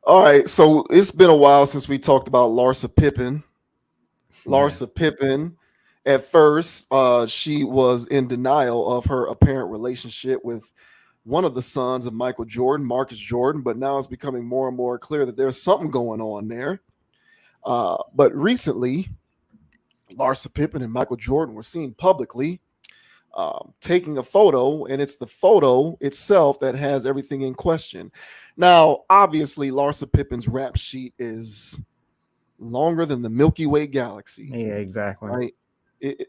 All right, so it's been a while since we talked about Larsa Pippen. Yeah. Larsa Pippen, at first, she was in denial of her apparent relationship with one of the sons of Michael Jordan, Marcus Jordan, but now it's becoming more and more clear that there's something going on there. But recently, Larsa Pippen and Michael Jordan were seen publicly taking a photo, and it's the photo itself that has everything in question. Now, obviously, Larsa Pippen's rap sheet is longer than the Milky Way galaxy, Yeah, exactly. right? It-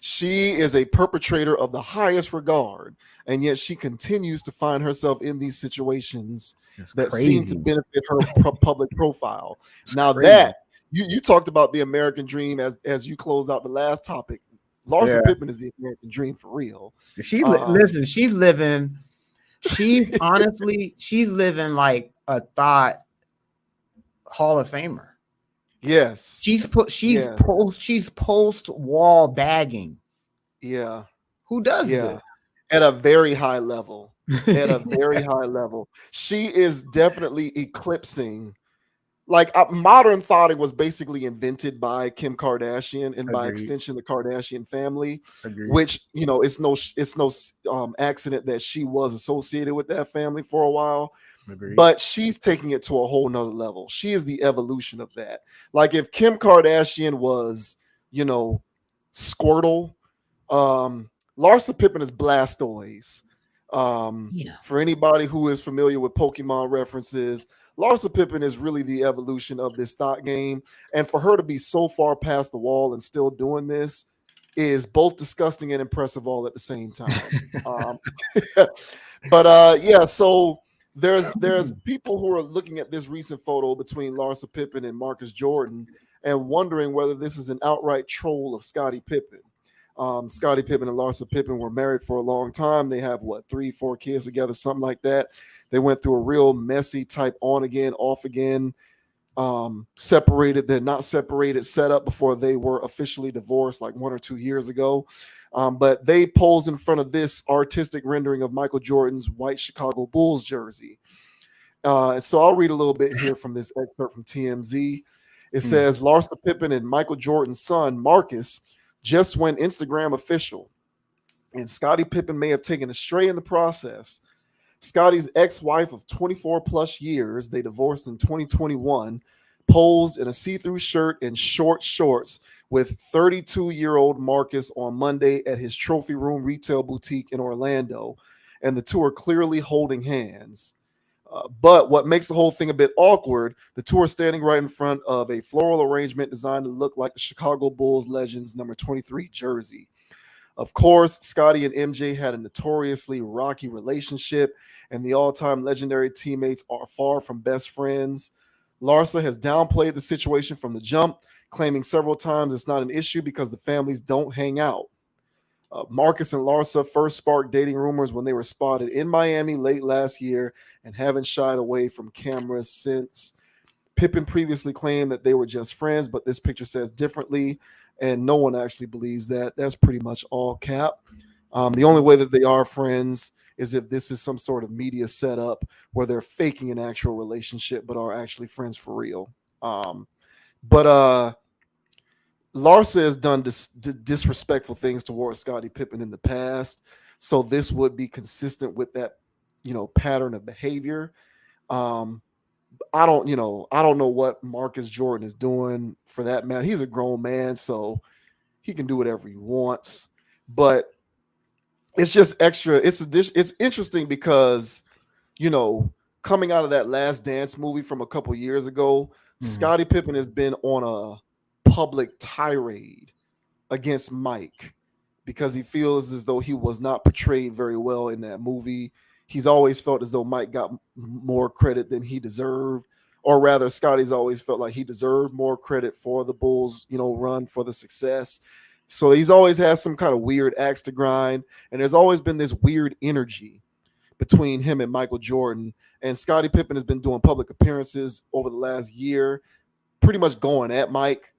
she is a perpetrator of the highest regard, and yet she continues to find herself in these situations It's that seem to crazy. benefit her public profile. It's Now crazy. that you talked about the American dream as you closed out the last topic, Yeah. Larsa Pippen is the American dream for real. Um, Listen, she's living. She's living like a thought Hall of Famer. yes, yes, She's post wall bagging. yeah, Who does this? yeah. At a very high level. At a very high level. She is definitely eclipsing. Like modern thoughting was basically invented by Kim Kardashian and by Agreed. extension the Kardashian family, Agreed. which it's no accident that she was associated with that family for a while. Agreed. But she's taking it to a whole nother level. She is the evolution of that. Like if Kim Kardashian was, you know, Squirtle, Larsa Pippen is Blastoise. Yeah. For anybody who is familiar with Pokemon references, Larsa Pippen is really the evolution of this thought game. And for her to be so far past the wall and still doing this is both disgusting and impressive all at the same time. But yeah, so there's people who are looking at this recent photo between Larsa Pippen and Marcus Jordan and wondering whether this is an outright troll of Scottie Pippen. Scottie Pippen and Larsa Pippen were married for a long time. They have what, 3, 4 kids together, something like that. They went through a real messy type on again, off again, separated, then not separated setup before they were officially divorced like 1 or 2 years ago. But they posed in front of this artistic rendering of Michael Jordan's white Chicago Bulls jersey. So I'll read a little bit here from this excerpt from TMZ. It Mm. says Larsa Pippen and Michael Jordan's son, Marcus, just went Instagram official. And Scottie Pippen may have taken a stray in the process. Scottie's ex-wife of 24 plus years, they divorced in 2021, posed in a see-through shirt and short shorts with 32-year-old Marcus on Monday at his trophy room retail boutique in Orlando, and the two are clearly holding hands. But what makes the whole thing a bit awkward, the two are standing right in front of a floral arrangement designed to look like the Chicago Bulls Legends number 23 jersey. Of course, Scottie and MJ had a notoriously rocky relationship, and the all time legendary teammates are far from best friends. Larsa has downplayed the situation from the jump, claiming several times it's not an issue because the families don't hang out. Marcus and Larsa first sparked dating rumors when they were spotted in Miami late last year and haven't shied away from cameras since. Pippen previously claimed that they were just friends, but this picture says differently, and no one actually believes that. That's pretty much all cap. The only way that they are friends is if this is some sort of media setup where they're faking an actual relationship but are actually friends for real. But Larsa has done disrespectful things towards Scottie Pippen in the past, so this would be consistent with that, pattern of behavior. Um, I don't know what Marcus Jordan is doing for that matter. He's a grown man, so he can do whatever he wants. But it's just extra. It's interesting because you know coming out of that Last Dance movie from a couple years ago, Mhm. Scottie Pippen has been on a public tirade against Mike because he feels as though he was not portrayed very well in that movie. He's always felt as though Mike got more credit than he deserved, or rather, Scotty's always felt like he deserved more credit for the Bulls, run for the success. So he's always had some kind of weird axe to grind, and there's always been this weird energy between him and Michael Jordan. And Scottie Pippen has been doing public appearances over the last year, pretty much going at Mike.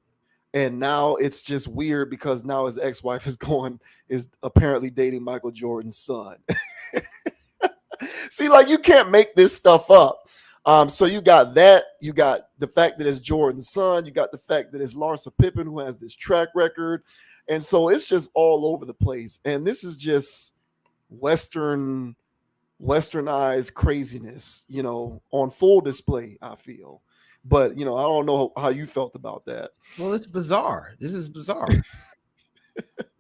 And now it's just weird because now his ex-wife is apparently dating Michael Jordan's son. See, like, you can't make this stuff up. So you got that. You got the fact that it's Jordan's son. You got the fact that it's Larsa Pippen who has this track record, and so it's just all over the place. And this is just westernized craziness, on full display. I feel, but I don't know how you felt about that. Well, it's bizarre. This is bizarre.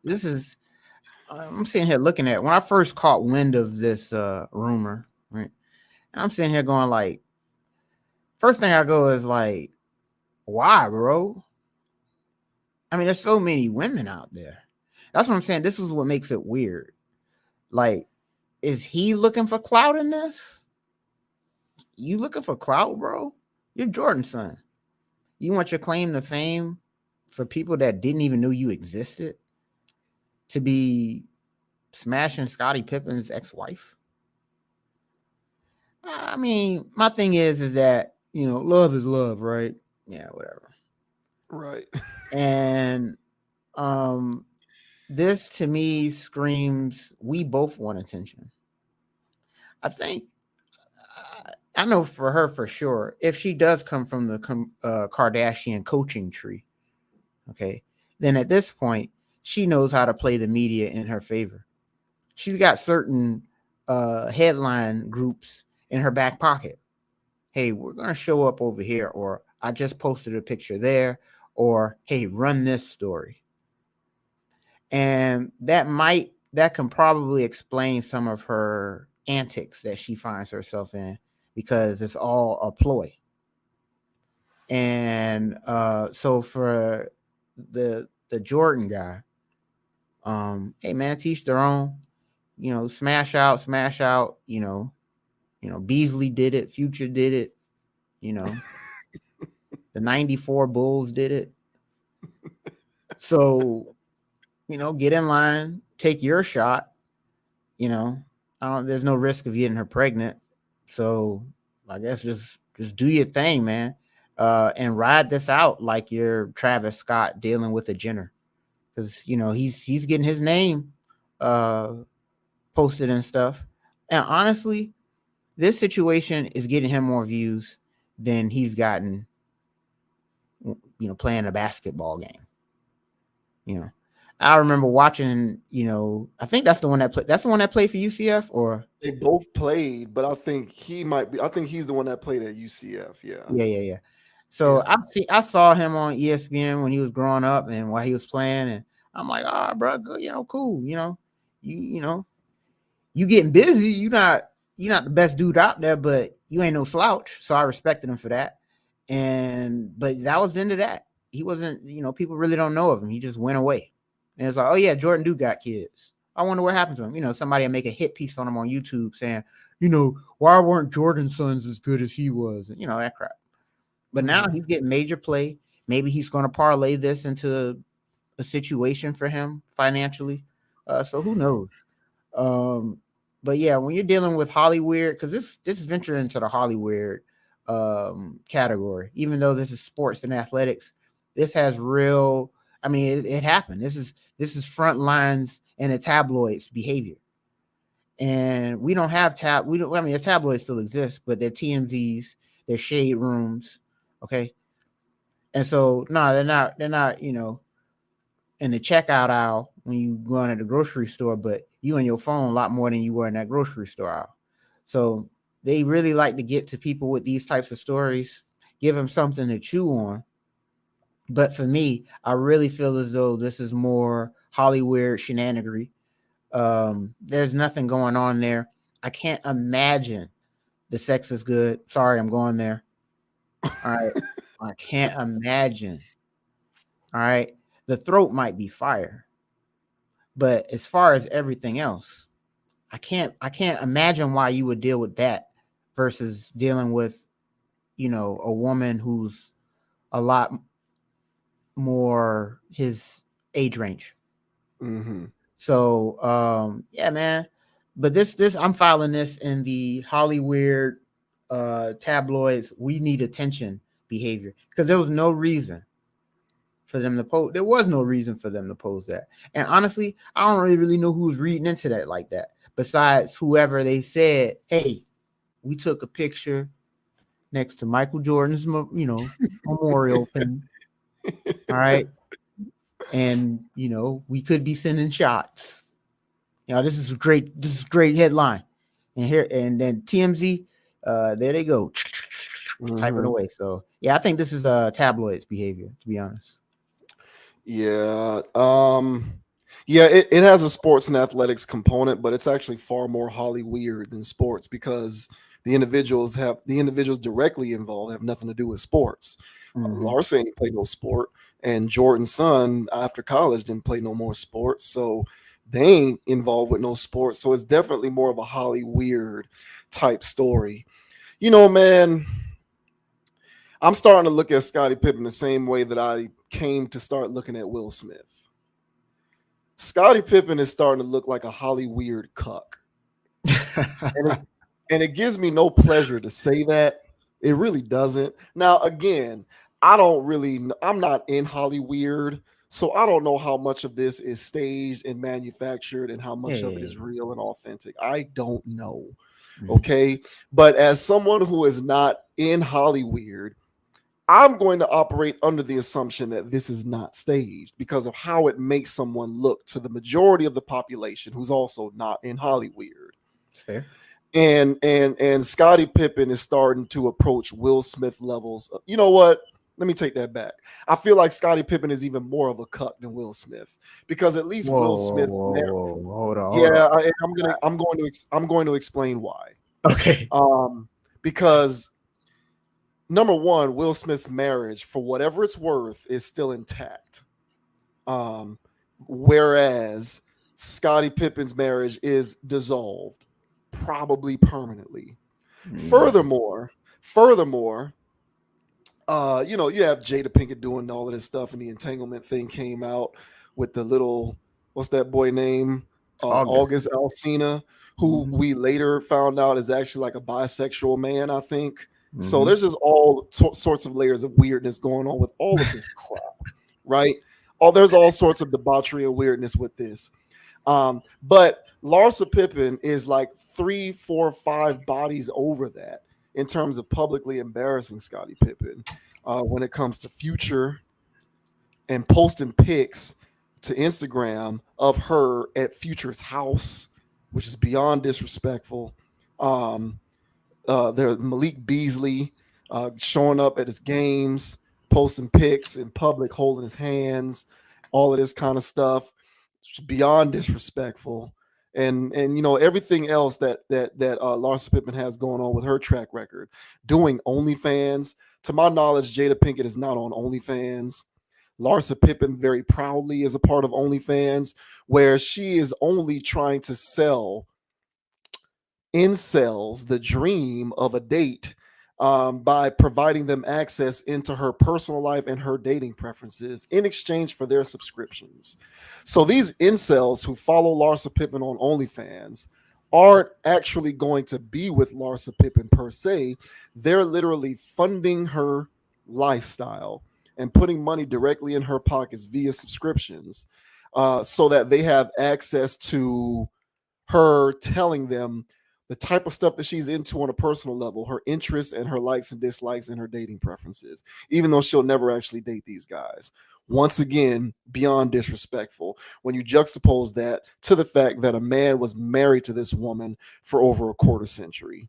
This is. I'm sitting here looking at when I first caught wind of this rumor, right? And I'm sitting here going like, first thing I go is like, why, bro? I mean, there's so many women out there. That's what I'm saying. This is what makes it weird. Like, is he looking for clout in this? You looking for clout, bro? You're Jordan's son. You want your claim to fame for people that didn't even know you existed to be smashing Scottie Pippen's ex-wife? I mean, my thing is that, love is love, right? Yeah, whatever. Right. And this to me screams, we both want attention. I think, I know for her for sure, if she does come from the Kardashian coaching tree, okay, then at this point, she knows how to play the media in her favor. She's got certain headline groups in her back pocket. Hey, we're going to show up over here, or I just posted a picture there, or hey, run this story. And that can probably explain some of her antics that she finds herself in, because it's all a ploy. And so for the Jordan guy, hey man, teach their own. Smash out. Beasley did it, Future did it. The '94 Bulls did it. So, get in line, take your shot. There's no risk of getting her pregnant. So I guess just do your thing, man. And ride this out like you're Travis Scott dealing with a Jenner. Because, he's getting his name posted and stuff. And honestly, this situation is getting him more views than he's gotten, playing a basketball game. I remember watching, I think that's the one that played for UCF, or They both played, but I think he's the one that played at UCF. Yeah. Yeah. So yeah. I saw him on ESPN when he was growing up and while he was playing, and I'm like, bro, good, cool. You getting busy. You're not the best dude out there, but you ain't no slouch. So I respected him for that. But that was the end of that. He wasn't, people really don't know of him. He just went away. And it's like, oh yeah, Jordan do got kids. I wonder what happened to him. Somebody will make a hit piece on him on YouTube saying, why weren't Jordan's sons as good as he was? And that crap. But now he's getting major play. Maybe he's going to parlay this into a situation for him financially. So who knows? But yeah, when you're dealing with Hollywood, because this is venturing into the Hollywood category, even though this is sports and athletics, this has real. I mean, it happened. This is front lines and the tabloids behavior. And we don't have the tabloids still exist, but they're TMZs, they're shade rooms. Okay. And so they're not, in the checkout aisle when you go in at the grocery store, but you on your phone a lot more than you were in that grocery store aisle. So they really like to get to people with these types of stories, give them something to chew on. But for me, I really feel as though this is more Hollywood shenanigery. There's nothing going on there. I can't imagine the sex is good. Sorry, I'm going there. All right. I can't imagine. All right. The throat might be fire. But as far as everything else, I can't imagine why you would deal with that versus dealing with, a woman who's a lot more his age range. Mm-hmm. So yeah, man. But this I'm filing this in the Hollywood tabloids. We need attention behavior, because there was no reason for them to post. There was no reason for them to post that. And honestly, I don't really know who's reading into that like that. Besides whoever they said, hey, we took a picture next to Michael Jordan's, memorial thing. All right. And, we could be sending shots. This is great. This is a great headline. And then TMZ, there they go. Type it away. So yeah, I think this is tabloids behavior, to be honest. Yeah. Yeah, it has a sports and athletics component, but it's actually far more Holly weird than sports because the individuals directly involved have nothing to do with sports. Larsa ain't play no sport, and Jordan's son after college didn't play no more sports, so they ain't involved with no sports. So it's definitely more of a Holly weird type story. Man, I'm starting to look at Scottie Pippen the same way that I came to start looking at Will Smith. Scottie Pippen is starting to look like a Holly weird cuck. And it gives me no pleasure to say that. It really doesn't. Now, again, I'm not in Holly weird, so I don't know how much of this is staged and manufactured and how much of it is real and authentic. I don't know. Okay. But as someone who is not in Holly weird, I'm going to operate under the assumption that this is not staged because of how it makes someone look to the majority of the population who's also not in Holly weird. Fair. And Scottie Pippen is starting to approach Will Smith levels. You know what? Let me take that back. I feel like Scottie Pippen is even more of a cuck than Will Smith because at least Will Smith's hold on. yeah, I'm going to explain why. Okay. Because number one, Will Smith's marriage, for whatever it's worth, is still intact. Whereas Scottie Pippen's marriage is dissolved, probably permanently. Furthermore, you have Jada Pinkett doing all of this stuff, and the entanglement thing came out with the little, what's that boy name? August Alsina, who we later found out is actually like a bisexual man, I think. So there's just all sorts of layers of weirdness going on with all of this crap, right? There's all sorts of debauchery and weirdness with this. But Larsa Pippen is like 3, 4, 5 bodies over that in terms of publicly embarrassing Scottie Pippen when it comes to Future and posting pics to Instagram of her at Future's house, which is beyond disrespectful. There's Malik Beasley showing up at his games, posting pics in public, holding his hands, all of this kind of stuff. It's beyond disrespectful. And everything else that Larsa Pippen has going on with her track record, doing OnlyFans. To my knowledge, Jada Pinkett is not on OnlyFans. Larsa Pippen very proudly is a part of OnlyFans, where she is only trying to sell incels the dream of a date by providing them access into her personal life and her dating preferences in exchange for their subscriptions. So these incels who follow Larsa Pippen on OnlyFans aren't actually going to be with Larsa Pippen per se. They're literally funding her lifestyle and putting money directly in her pockets via subscriptions so that they have access to her telling them the type of stuff that she's into on a personal level, her interests and her likes and dislikes and her dating preferences, even though she'll never actually date these guys. Once again, beyond disrespectful when you juxtapose that to the fact that a man was married to this woman for over a quarter century.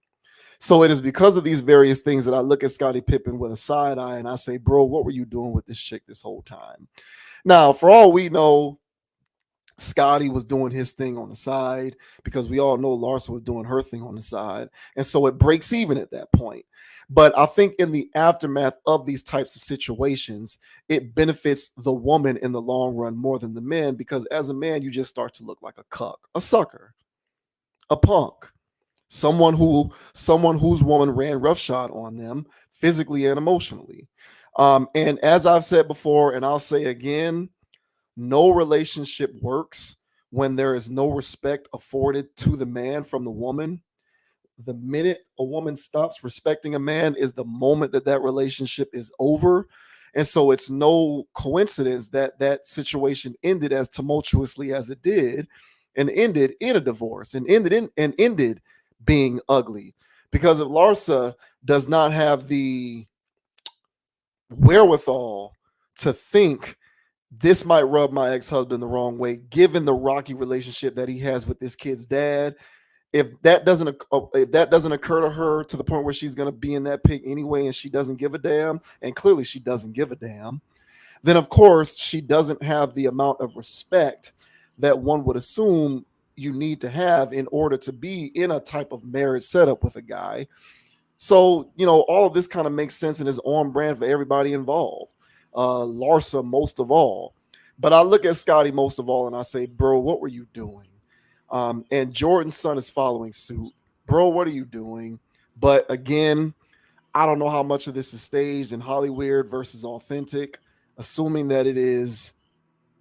So it is because of these various things that I look at Scottie Pippen with a side eye and I say, bro, what were you doing with this chick this whole time? Now, for all we know, Scottie was doing his thing on the side because we all know Larsa was doing her thing on the side. And so it breaks even at that point. But I think in the aftermath of these types of situations, it benefits the woman in the long run more than the man because as a man, you just start to look like a cuck, a sucker, a punk, someone whose woman ran roughshod on them physically and emotionally. And as I've said before, and I'll say again, no relationship works when there is no respect afforded to the man from the woman. The minute a woman stops respecting a man is the moment that relationship is over. And so it's no coincidence that that situation ended as tumultuously as it did, and ended in a divorce, and ended being ugly. Because if Larsa does not have the wherewithal to think this might rub my ex-husband the wrong way, given the rocky relationship that he has with this kid's dad, if that doesn't occur to her to the point where she's going to be in that pig anyway, and she doesn't give a damn, and clearly she doesn't give a damn, then of course she doesn't have the amount of respect that one would assume you need to have in order to be in a type of marriage setup with a guy. So, all of this kind of makes sense and is on brand for everybody involved. Larsa, most of all. But I look at Scottie most of all and I say, bro, what were you doing? And Jordan's son is following suit. Bro, what are you doing? But again, I don't know how much of this is staged and Hollywood versus authentic, assuming that it is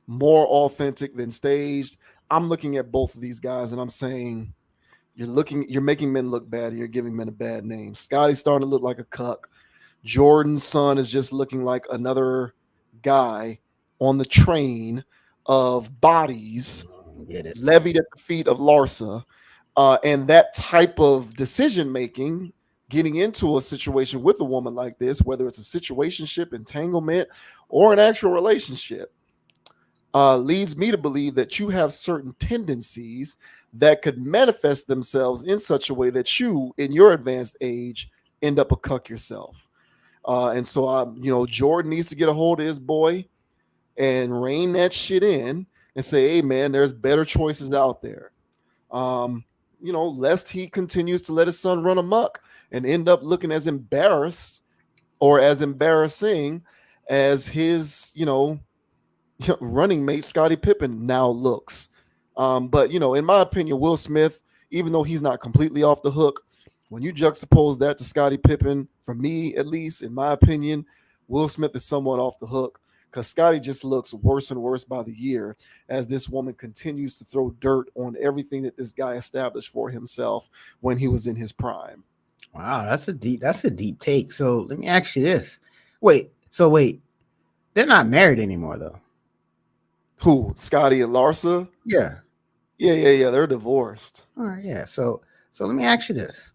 more authentic than staged. I'm looking at both of these guys and I'm saying, you're making men look bad and you're giving men a bad name. Scottie's starting to look like a cuck. Jordan's son is just looking like another guy on the train of bodies levied at the feet of Larsa. And that type of decision making, getting into a situation with a woman like this, whether it's a situationship, entanglement, or an actual relationship, leads me to believe that you have certain tendencies that could manifest themselves in such a way that you, in your advanced age, end up a cuck yourself. And so, Jordan needs to get a hold of his boy and rein that shit in and say, hey, man, there's better choices out there. Lest he continues to let his son run amok and end up looking as embarrassed or as embarrassing as his, running mate Scottie Pippen now looks. But in my opinion, Will Smith, even though he's not completely off the hook, when you juxtapose that to Scottie Pippen, for me at least, in my opinion, Will Smith is somewhat off the hook because Scottie just looks worse and worse by the year as this woman continues to throw dirt on everything that this guy established for himself when he was in his prime. Wow, that's a deep take. So let me ask you this. Wait, they're not married anymore though. Who? Scottie and Larsa? Yeah. Yeah. They're divorced. All right, yeah. So let me ask you this.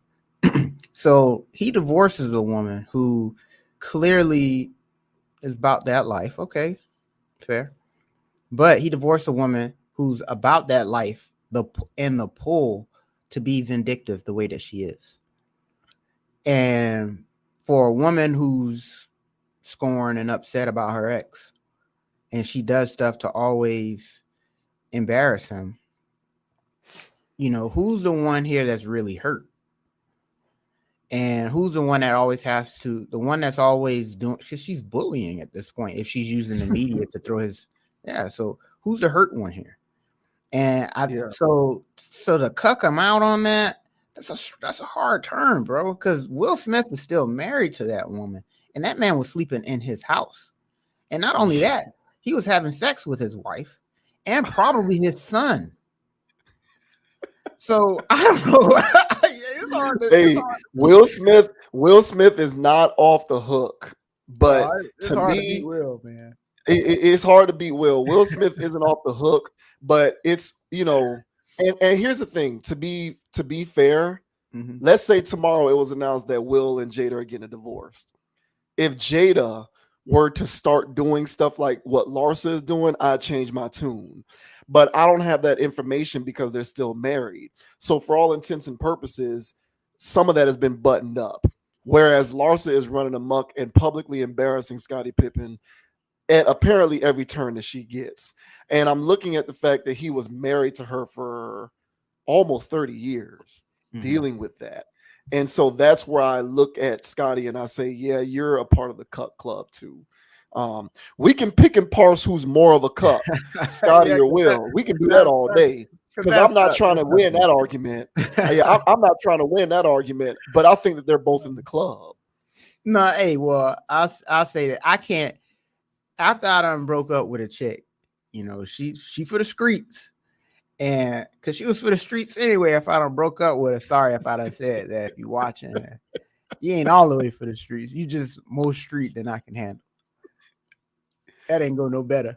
So he divorces a woman who clearly is about that life. Okay, fair. But he divorced a woman who's about that life, the pull to be vindictive the way that she is. And for a woman who's scorned and upset about her ex, and she does stuff to always embarrass him, who's the one here that's really hurt? And who's the one that always has to, the one that's always doing, because she's bullying at this point if she's using the media to throw his, so who's the hurt one here? And so to cuck him out on that, that's a hard turn, bro, because Will Smith is still married to that woman, and that man was sleeping in his house. And not only that, he was having sex with his wife and probably his son. So I don't know. It's hard Will Smith is not off the hook, but to me, Will, man, it's hard to beat Will. Will Smith isn't off the hook, but it's and here's the thing: to be fair, let's say tomorrow it was announced that Will and Jada are getting divorced. If Jada were to start doing stuff like what Larsa is doing, I'd change my tune. But I don't have that information because they're still married. So for all intents and purposes, some of that has been buttoned up. Whereas Larsa is running amok and publicly embarrassing Scottie Pippen at apparently every turn that she gets. And I'm looking at the fact that he was married to her for almost 30 years dealing with that. And so that's where I look at Scottie and I say, yeah, you're a part of the cuck club too. We can pick and parse who's more of a cuck, Scottie or Will. We can do that all day because I'm not trying to win that argument. I'm not trying to win that argument, but I think that they're both in the club. No, hey, well, I'll say that I can't. After I done broke up with a chick, she for the streets. And because she was for the streets anyway, if I done broke up with her, sorry if I done said that. If you watching, you ain't all the way for the streets. You just more street than I can handle. That ain't go no better.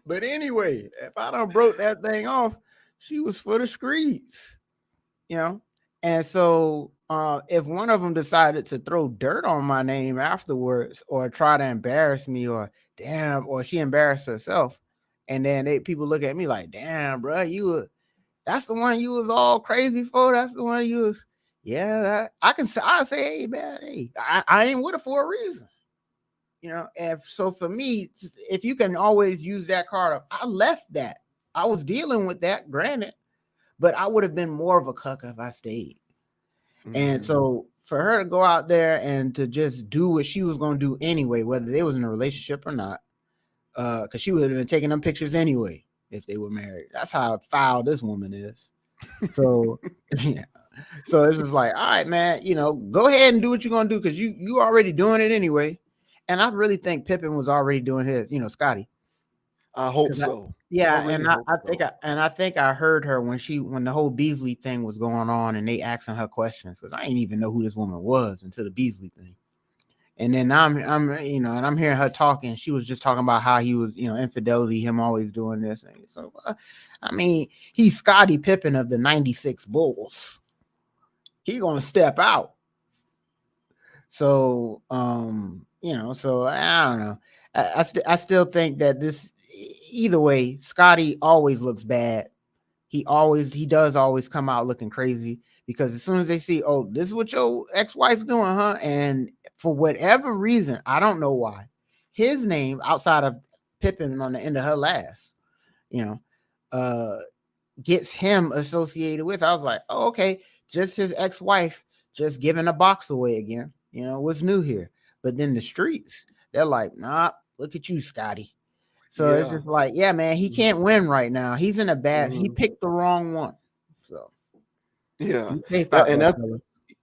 But anyway, if I done broke that thing off, she was for the streets, you know. And so, if one of them decided to throw dirt on my name afterwards, or try to embarrass me, or damn, or she embarrassed herself, and then people look at me like, damn, bro, that's the one you was all crazy for. That's the one you was, yeah. I say, hey man, hey, I ain't with it for a reason. If so for me, if you can always use that card of, I left that. I was dealing with that, granted, but I would have been more of a cuck if I stayed. And so for her to go out there and to just do what she was going to do anyway, whether they was in a relationship or not, because she would have been taking them pictures anyway if they were married. That's how foul this woman is. So, yeah. So it's just like, all right, man, go ahead and do what you're going to do, because you already doing it anyway. And I really think Pippen was already doing his, Scottie. I hope so. Yeah, I think I heard her when the whole Beasley thing was going on, and they asking her questions, because I didn't even know who this woman was until the Beasley thing. And then I'm hearing her talking. She was just talking about how he was, infidelity, him always doing this. And so, I mean, he's Scottie Pippen of the '96 Bulls. He gonna step out. So, so I don't know. I still think that this, either way, Scottie always looks bad. He does always come out looking crazy, because as soon as they see, oh, this is what your ex-wife's doing, huh? And for whatever reason, I don't know why, his name outside of Pippen on the end of her last, gets him associated with. I was like, oh, okay, just his ex-wife just giving a box away again. What's new here? But then the streets, they're like, nah, look at you, Scottie. So it's just like, yeah, man, he can't win right now. He's in a bad. He picked the wrong one. So yeah, and that's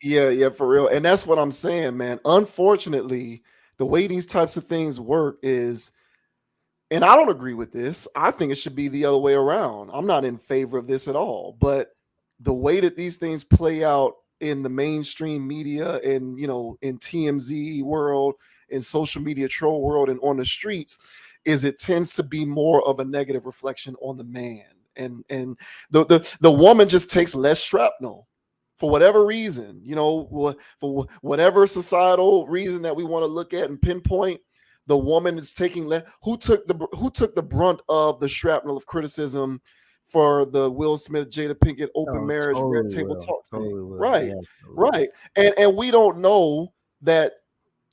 yeah, for real. And that's what I'm saying, man. Unfortunately, the way these types of things work is, and I don't agree with this. I think it should be the other way around. I'm not in favor of this at all. But the way that these things play out in the mainstream media, and in TMZ world, in social media troll world, and on the streets, is it tends to be more of a negative reflection on the man. And the woman just takes less shrapnel for whatever reason, for whatever societal reason that we want to look at and pinpoint. The woman is taking who took the brunt of the shrapnel of criticism for the Will Smith Jada Pinkett open marriage red table talk thing. Right. Right. And we don't know that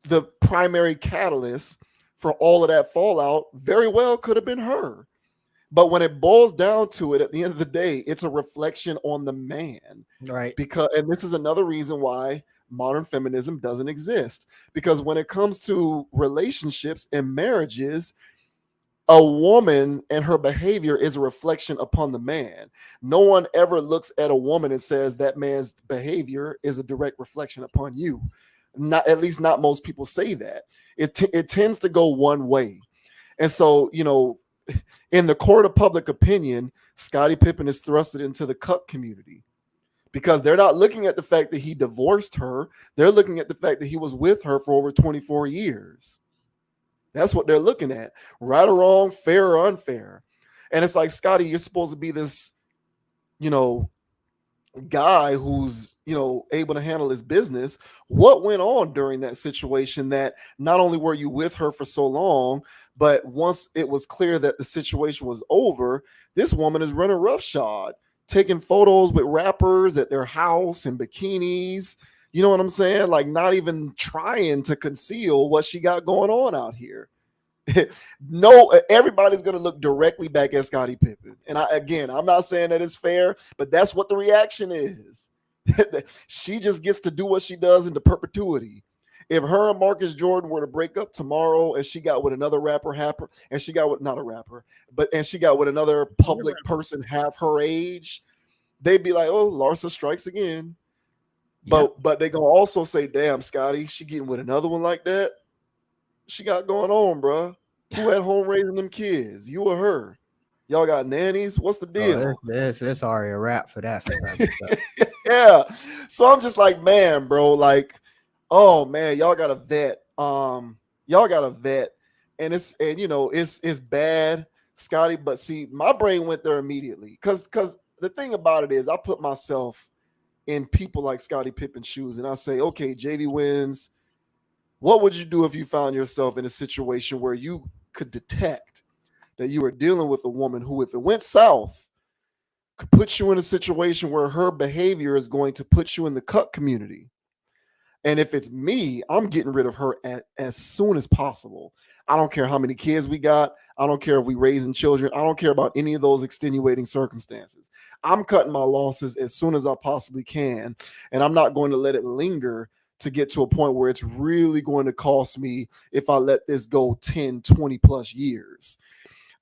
the primary catalyst for all of that fallout very well could have been her. But when it boils down to it, at the end of the day, it's a reflection on the man. Right. And this is another reason why modern feminism doesn't exist. Because when it comes to relationships and marriages, a woman and her behavior is a reflection upon the man. No one ever looks at a woman and says that man's behavior is a direct reflection upon you. Not, at least not most people say that. It tends to go one way. And so, in the court of public opinion, Scottie Pippen is thrusted into the cuck community, because they're not looking at the fact that he divorced her. They're looking at the fact that he was with her for over 24 years. That's what they're looking at. Right or wrong, fair or unfair. And it's like, Scottie, you're supposed to be this, guy who's, able to handle his business. What went on during that situation that not only were you with her for so long, but once it was clear that the situation was over, this woman is running roughshod, taking photos with rappers at their house in bikinis. You know what I'm saying? Like, not even trying to conceal what she got going on out here. No, everybody's going to look directly back at Scottie Pippen. And I'm not saying that it's fair, but that's what the reaction is. She just gets to do what she does into perpetuity. If her and Marcus Jordan were to break up tomorrow, and she got with another and she got with not a rapper, and she got with another public person half her age, they'd be like, "Oh, Larsa strikes again." But they gonna also say, "Damn, Scottie, she getting with another one like that. She got going on, bro. Who at home raising them kids? You or her? Y'all got nannies? What's the deal?" It's already a wrap for that stuff. Yeah. So I'm just like, man, bro, like, oh man, y'all gotta vet. Y'all y'all got a vet, and it's bad, Scotty. But see, my brain went there immediately because the thing about it is, I put myself in people like Scottie Pippen's shoes, and I say, okay, JV wins. What would you do if you found yourself in a situation where you could detect that you were dealing with a woman who, if it went south, could put you in a situation where her behavior is going to put you in the cut community? And if it's me, I'm getting rid of her as soon as possible. I don't care how many kids we got. I don't care if we raising children. I don't care about any of those extenuating circumstances. I'm cutting my losses as soon as I possibly can. And I'm not going to let it linger to get to a point where it's really going to cost me if I let this go 10, 20 plus years.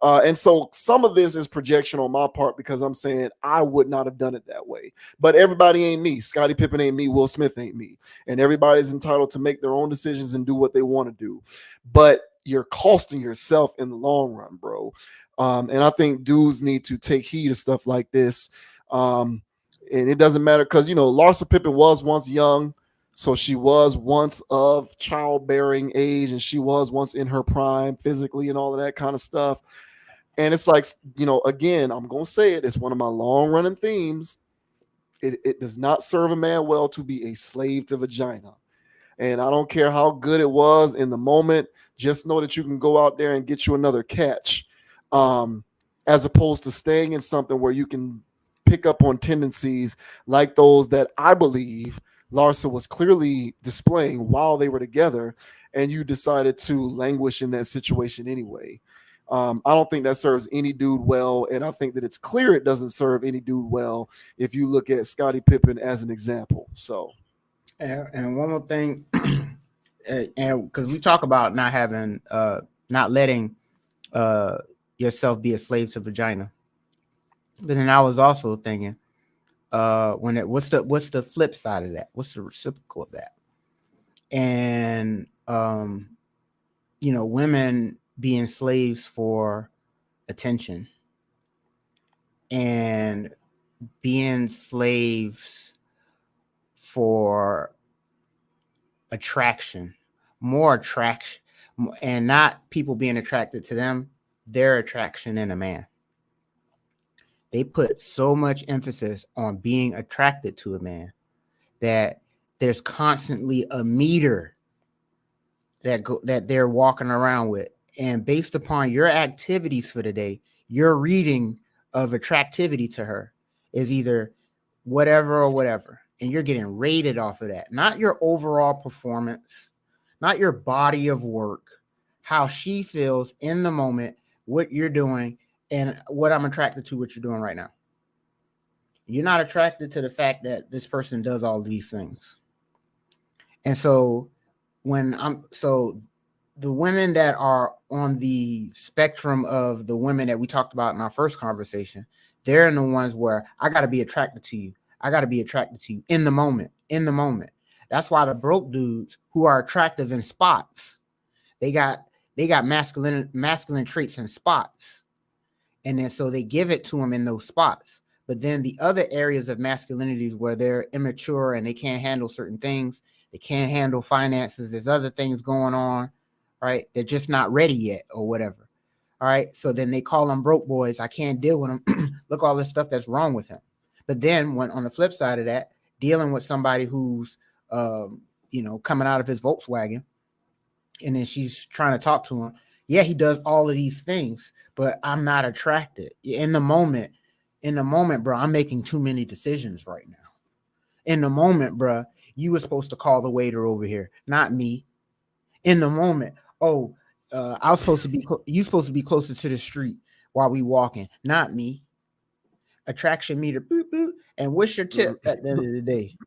And so some of this is projection on my part because I'm saying I would not have done it that way. But everybody ain't me. Scottie Pippen ain't me. Will Smith ain't me. And everybody's entitled to make their own decisions and do what they want to do. But you're costing yourself in the long run, bro. And I think dudes need to take heed of stuff like this. And it doesn't matter because, Larsa Pippen was once young. So she was once of childbearing age and she was once in her prime physically and all of that kind of stuff. And it's like, again, I'm going to say it. It's one of my long running themes. It does not serve a man well to be a slave to vagina. And I don't care how good it was in the moment. Just know that you can go out there and get you another catch, as opposed to staying in something where you can pick up on tendencies like those that I believe Larsa was clearly displaying while they were together, and you decided to languish in that situation anyway. I don't think that serves any dude well, and I think that it's clear it doesn't serve any dude well if you look at Scottie Pippen as an example. So, And one more thing, and because we talk about not letting yourself be a slave to vagina, but then I was also thinking, what's the flip side of that? What's the reciprocal of that? And women being slaves for attention and being slaves for attraction, more attraction, and not people being attracted to them, their attraction in a man. They put so much emphasis on being attracted to a man that there's constantly a meter that they're walking around with, and based upon your activities for the day, your reading of attractivity to her is either whatever or whatever, and you're getting rated off of that, not your overall performance, not your body of work, how she feels in the moment, what you're doing, and what I'm attracted to, what you're doing right now. You're not attracted to the fact that this person does all these things. And so the women that are on the spectrum of the women that we talked about in our first conversation, they're in the ones where I got to be attracted to you. I got to be attracted to you in the moment, in the moment. That's why the broke dudes who are attractive in spots, they got masculine traits in spots. And then so they give it to them in those spots. But then the other areas of masculinity where they're immature and they can't handle certain things, they can't handle finances, there's other things going on, right? They're just not ready yet or whatever. All right. So then they call them broke boys. I can't deal with them. Look, all this stuff that's wrong with him. But then when on the flip side of that, dealing with somebody who's, coming out of his Volkswagen, and then she's trying to talk to him. Yeah, he does all of these things, but I'm not attracted. In the moment, bro, I'm making too many decisions right now. In the moment, bro, you were supposed to call the waiter over here, not me. In the moment, I was supposed to be, you supposed to be closer to the street while we walking, not me. Attraction meter, boop, boop, and what's your tip at the end of the day?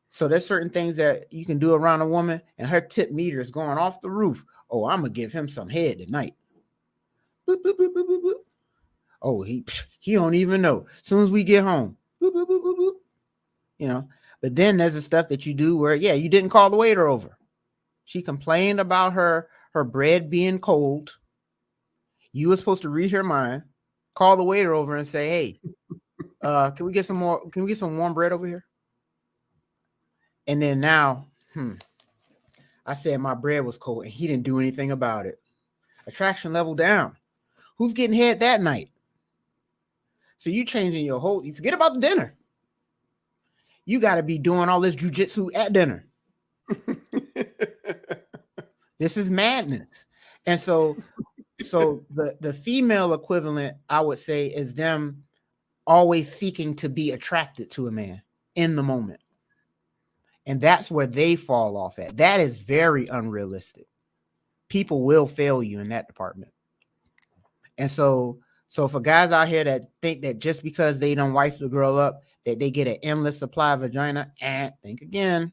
So there's certain things that you can do around a woman, and her tip meter is going off the roof. Oh, I'm gonna give him some head tonight. Boop, boop, boop, boop, boop, boop. Oh, he don't even know. As soon as we get home, boop, boop, boop, boop, boop. But then there's the stuff that you do where, yeah, you didn't call the waiter over. She complained about her bread being cold. You were supposed to read her mind, call the waiter over and say, hey, can we get some warm bread over here? And then now, I said my bread was cold, and he didn't do anything about it. Attraction level down. Who's getting head that night? So you changing your whole. You forget about the dinner. You got to be doing all this jujitsu at dinner. This is madness. And so the female equivalent, I would say, is them always seeking to be attracted to a man in the moment. And that's where they fall off at. That is very unrealistic. People will fail you in that department. And so for guys out here that think that just because they done wife the girl up, that they get an endless supply of vagina, think again.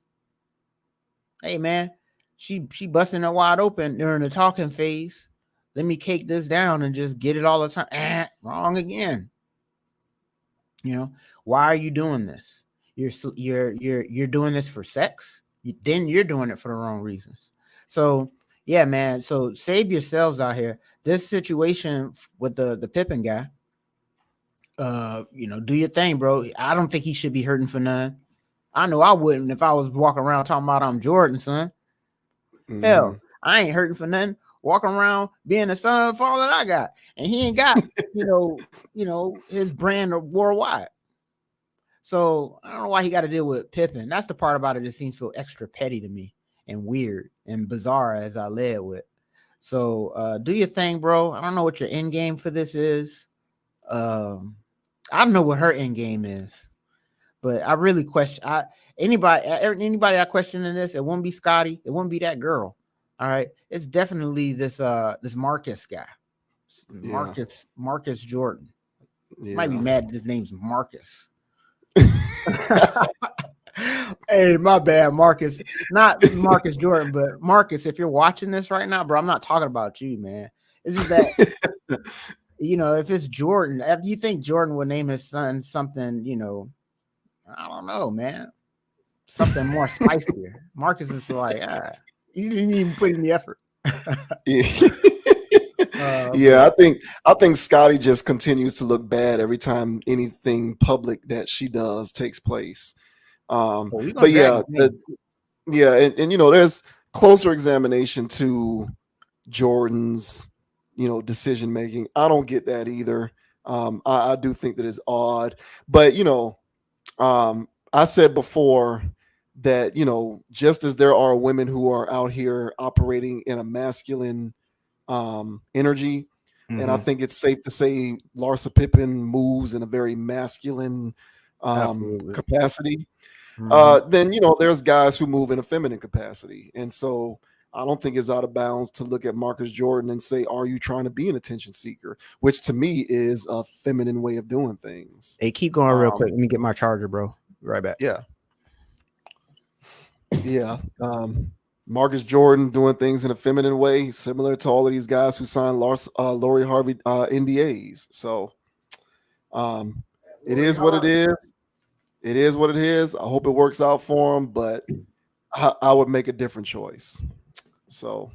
Hey man, she busting her wide open during the talking phase. Let me cake this down and just get it all the time. Wrong again. You know, why are you doing this? You're doing this for sex. Then you're doing it for the wrong reasons. So yeah, man. So save yourselves out here. This situation with the Pippen guy, do your thing, bro. I don't think he should be hurting for none. I know I wouldn't if I was walking around talking about I'm Jordan, son. Mm-hmm. Hell, I ain't hurting for nothing. Walking around being the son of the father that I got, and he ain't got, his brand worldwide. So I don't know why he got to deal with Pippen. That's the part about it that seems so extra petty to me and weird and bizarre as I led with. So do your thing, bro. I don't know what your end game for this is. I don't know what her end game is, but I really question. Anybody I question in this, it won't be Scottie. It won't be that girl. All right, it's definitely this Marcus guy, Marcus Jordan. Yeah. Might be mad that his name's Marcus. Hey, my bad, Marcus. Not Marcus Jordan, but Marcus. If you're watching this right now, bro, I'm not talking about you, man. It's just that if it's Jordan, if you think Jordan would name his son something, I don't know, man, something more spicier. Marcus is like, you didn't even put in the effort. Yeah, I think Scottie just continues to look bad every time anything public that she does takes place. But yeah, and there's closer examination to Jordan's decision making. I don't get that either. I do think that it's odd, but I said before that just as there are women who are out here operating in a masculine energy. Mm-hmm. And I think it's safe to say Larsa Pippen moves in a very masculine capacity. Mm-hmm. Then, there's guys who move in a feminine capacity. And so I don't think it's out of bounds to look at Marcus Jordan and say, are you trying to be an attention seeker? Which to me is a feminine way of doing things. Hey, keep going real quick. Let me get my charger, bro. Be right back. Yeah. Yeah. Marcus Jordan doing things in a feminine way, similar to all of these guys who signed Lori Harvey NDAs. So it is what it is. It is what it is. I hope it works out for him, but I would make a different choice. So.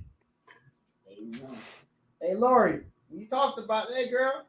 Hey, Lori, you talked about that, girl.